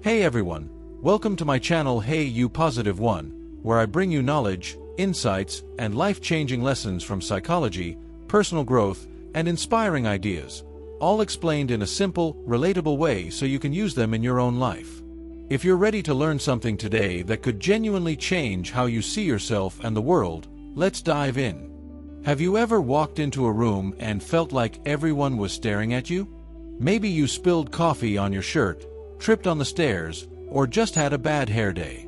Hey everyone, welcome to my channel Hey You Positive One, where I bring you knowledge, insights, and life-changing lessons from psychology, personal growth, and inspiring ideas, all explained in a simple, relatable way so you can use them in your own life. If you're ready to learn something today that could genuinely change how you see yourself and the world, let's dive in. Have you ever walked into a room and felt like everyone was staring at you? Maybe you spilled coffee on your shirt, tripped on the stairs, or just had a bad hair day.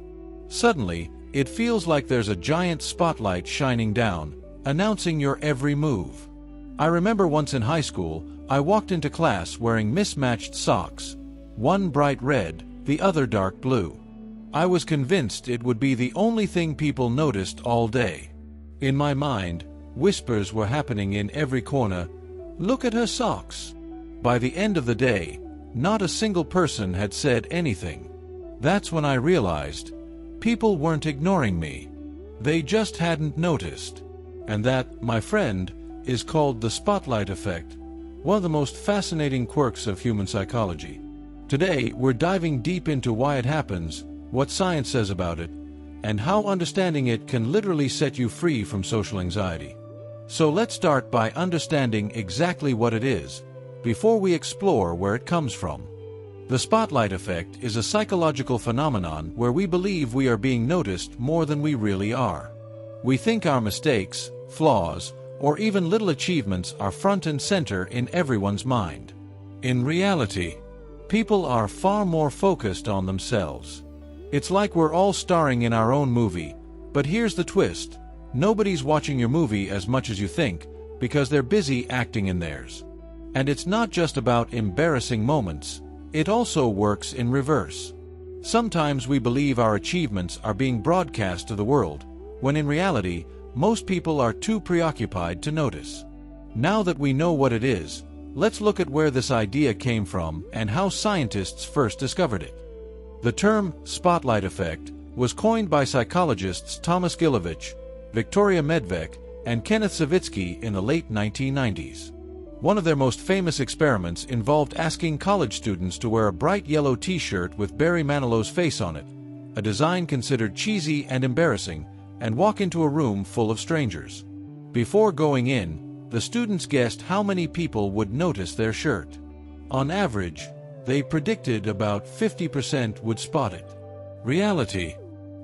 Suddenly, it feels like there's a giant spotlight shining down, announcing your every move. I remember once in high school, I walked into class wearing mismatched socks, one bright red, the other dark blue. I was convinced it would be the only thing people noticed all day. In my mind, whispers were happening in every corner. Look at her socks. By the end of the day, not a single person had said anything. That's when I realized people weren't ignoring me. They just hadn't noticed. And that, my friend, is called the spotlight effect, one of the most fascinating quirks of human psychology. Today, we're diving deep into why it happens, what science says about it, and how understanding it can literally set you free from social anxiety. So let's start by understanding exactly what it is, before we explore where it comes from. The spotlight effect is a psychological phenomenon where we believe we are being noticed more than we really are. We think our mistakes, flaws, or even little achievements are front and center in everyone's mind. In reality, people are far more focused on themselves. It's like we're all starring in our own movie, but here's the twist. Nobody's watching your movie as much as you think, because they're busy acting in theirs. And it's not just about embarrassing moments, it also works in reverse. Sometimes we believe our achievements are being broadcast to the world, when in reality, most people are too preoccupied to notice. Now that we know what it is, let's look at where this idea came from and how scientists first discovered it. The term spotlight effect was coined by psychologists Thomas Gilovich, Victoria Medvec, and Kenneth Savitsky in the late 1990s. One of their most famous experiments involved asking college students to wear a bright yellow t-shirt with Barry Manilow's face on it, a design considered cheesy and embarrassing, and walk into a room full of strangers. Before going in, the students guessed how many people would notice their shirt. On average, they predicted about 50% would spot it. Reality: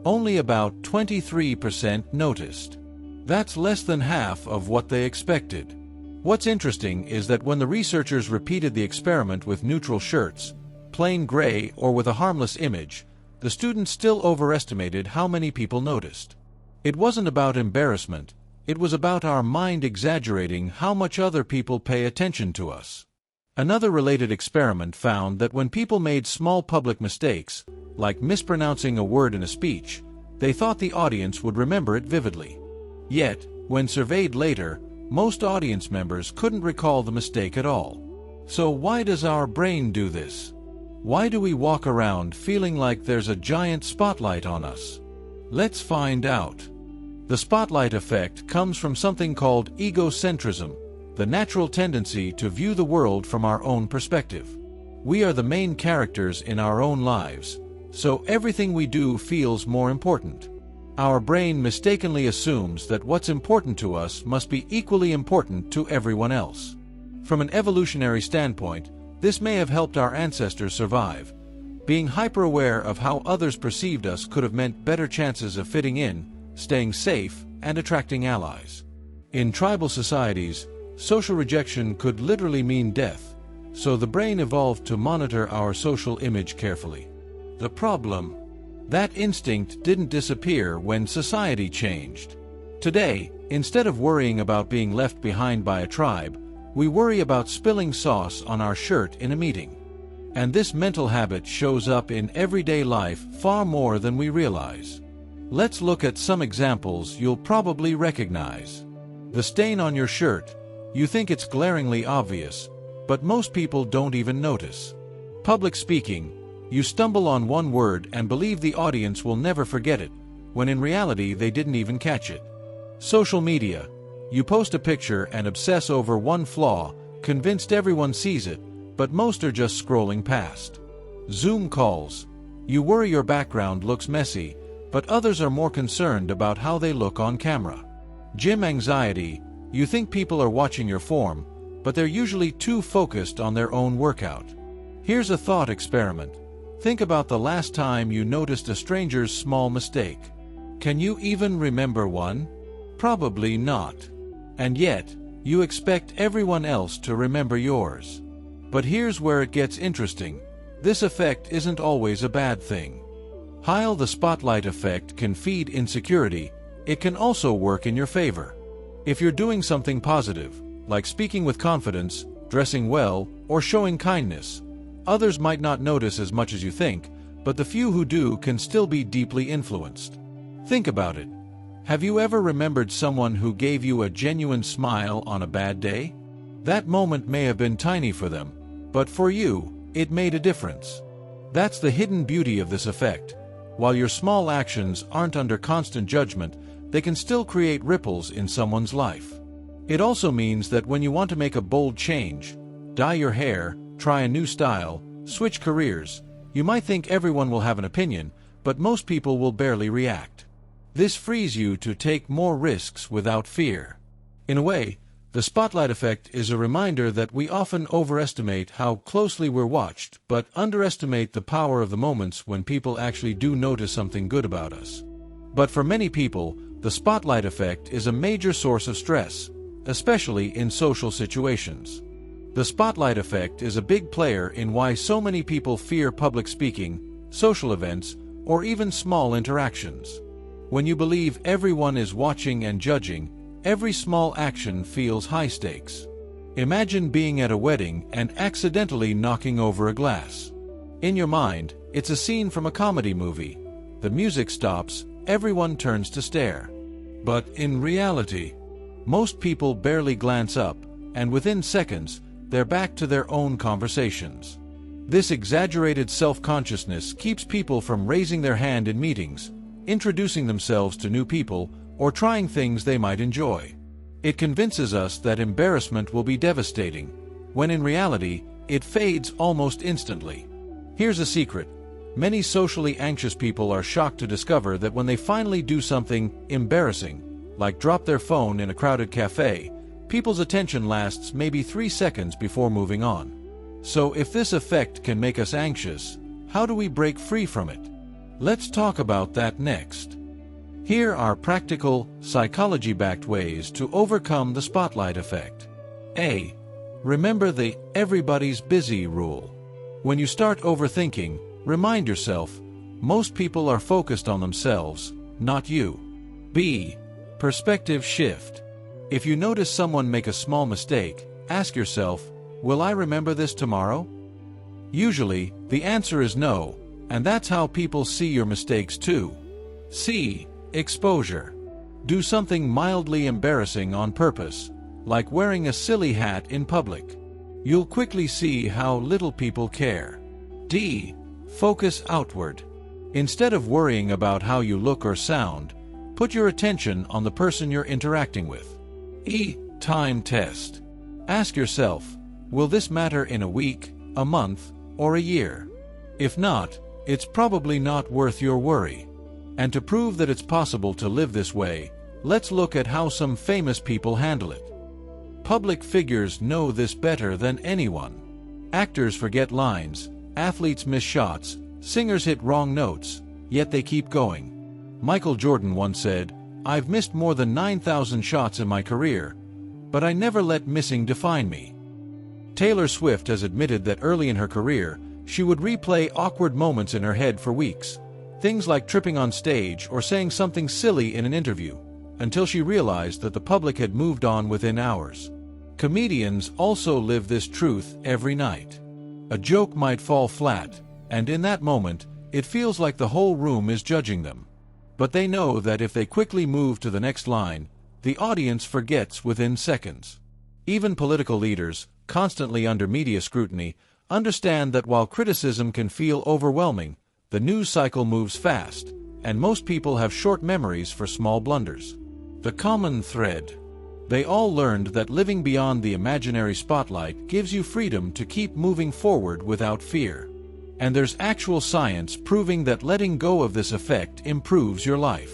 only about 23% noticed. That's less than half of what they expected. What's interesting is that when the researchers repeated the experiment with neutral shirts, plain gray or with a harmless image, the students still overestimated how many people noticed. It wasn't about embarrassment, it was about our mind exaggerating how much other people pay attention to us. Another related experiment found that when people made small public mistakes, like mispronouncing a word in a speech, they thought the audience would remember it vividly. Yet, when surveyed later, most audience members couldn't recall the mistake at all. So why does our brain do this? Why do we walk around feeling like there's a giant spotlight on us? Let's find out. The spotlight effect comes from something called egocentrism, the natural tendency to view the world from our own perspective. We are the main characters in our own lives, so everything we do feels more important. Our brain mistakenly assumes that what's important to us must be equally important to everyone else. From an evolutionary standpoint, this may have helped our ancestors survive. Being hyper-aware of how others perceived us could have meant better chances of fitting in, staying safe, and attracting allies. In tribal societies, social rejection could literally mean death, so the brain evolved to monitor our social image carefully. The problem: that instinct didn't disappear when society changed. Today, instead of worrying about being left behind by a tribe, we worry about spilling sauce on our shirt in a meeting. And this mental habit shows up in everyday life far more than we realize. Let's look at some examples you'll probably recognize. The stain on your shirt. You think it's glaringly obvious, but most people don't even notice. Public speaking. You stumble on one word and believe the audience will never forget it, when in reality they didn't even catch it. Social media. You post a picture and obsess over one flaw, convinced everyone sees it, but most are just scrolling past. Zoom calls. You worry your background looks messy, but others are more concerned about how they look on camera. Gym anxiety. You think people are watching your form, but they're usually too focused on their own workout. Here's a thought experiment. Think about the last time you noticed a stranger's small mistake. Can you even remember one? Probably not. And yet, you expect everyone else to remember yours. But here's where it gets interesting. This effect isn't always a bad thing. While the spotlight effect can feed insecurity, it can also work in your favor. If you're doing something positive, like speaking with confidence, dressing well, or showing kindness, others might not notice as much as you think, but the few who do can still be deeply influenced. Think about it. Have you ever remembered someone who gave you a genuine smile on a bad day? That moment may have been tiny for them, but for you, it made a difference. That's the hidden beauty of this effect. While your small actions aren't under constant judgment, they can still create ripples in someone's life. It also means that when you want to make a bold change, dye your hair, try a new style, switch careers, you might think everyone will have an opinion, but most people will barely react. This frees you to take more risks without fear. In a way, the spotlight effect is a reminder that we often overestimate how closely we're watched, but underestimate the power of the moments when people actually do notice something good about us. But for many people, the spotlight effect is a major source of stress, especially in social situations. The spotlight effect is a big player in why so many people fear public speaking, social events, or even small interactions. When you believe everyone is watching and judging, every small action feels high stakes. Imagine being at a wedding and accidentally knocking over a glass. In your mind, it's a scene from a comedy movie. The music stops, everyone turns to stare. But in reality, most people barely glance up, and within seconds, they're back to their own conversations. This exaggerated self-consciousness keeps people from raising their hand in meetings, introducing themselves to new people, or trying things they might enjoy. It convinces us that embarrassment will be devastating, when in reality, it fades almost instantly. Here's a secret. Many socially anxious people are shocked to discover that when they finally do something embarrassing, like drop their phone in a crowded cafe, people's attention lasts maybe 3 seconds before moving on. So if this effect can make us anxious, how do we break free from it? Let's talk about that next. Here are practical, psychology-backed ways to overcome the spotlight effect. A. Remember the everybody's busy rule. When you start overthinking, remind yourself, most people are focused on themselves, not you. B. Perspective shift. If you notice someone make a small mistake, ask yourself, will I remember this tomorrow? Usually, the answer is no, and that's how people see your mistakes too. C. Exposure. Do something mildly embarrassing on purpose, like wearing a silly hat in public. You'll quickly see how little people care. D. Focus outward. Instead of worrying about how you look or sound, put your attention on the person you're interacting with. E. Time test. Ask yourself, will this matter in a week, a month, or a year? If not, it's probably not worth your worry. And to prove that it's possible to live this way, let's look at how some famous people handle it. Public figures know this better than anyone. Actors forget lines, athletes miss shots, singers hit wrong notes, yet they keep going. Michael Jordan once said, "I've missed more than 9,000 shots in my career, but I never let missing define me." Taylor Swift has admitted that early in her career, she would replay awkward moments in her head for weeks. Things like tripping on stage or saying something silly in an interview, until she realized that the public had moved on within hours. Comedians also live this truth every night. A joke might fall flat, and in that moment, it feels like the whole room is judging them. But they know that if they quickly move to the next line, the audience forgets within seconds. Even political leaders, constantly under media scrutiny, understand that while criticism can feel overwhelming, the news cycle moves fast, and most people have short memories for small blunders. The common thread. They all learned that living beyond the imaginary spotlight gives you freedom to keep moving forward without fear. And there's actual science proving that letting go of this effect improves your life.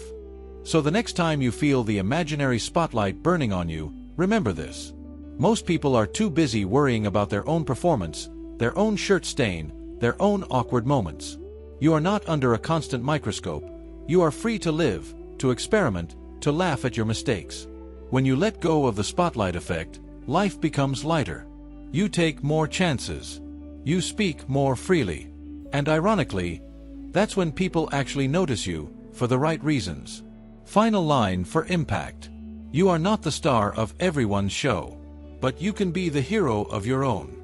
So the next time you feel the imaginary spotlight burning on you, remember this. Most people are too busy worrying about their own performance, their own shirt stain, their own awkward moments. You are not under a constant microscope. You are free to live, to experiment, to laugh at your mistakes. When you let go of the spotlight effect, life becomes lighter. You take more chances. You speak more freely. And ironically, that's when people actually notice you, for the right reasons. Final line for impact. You are not the star of everyone's show, but you can be the hero of your own.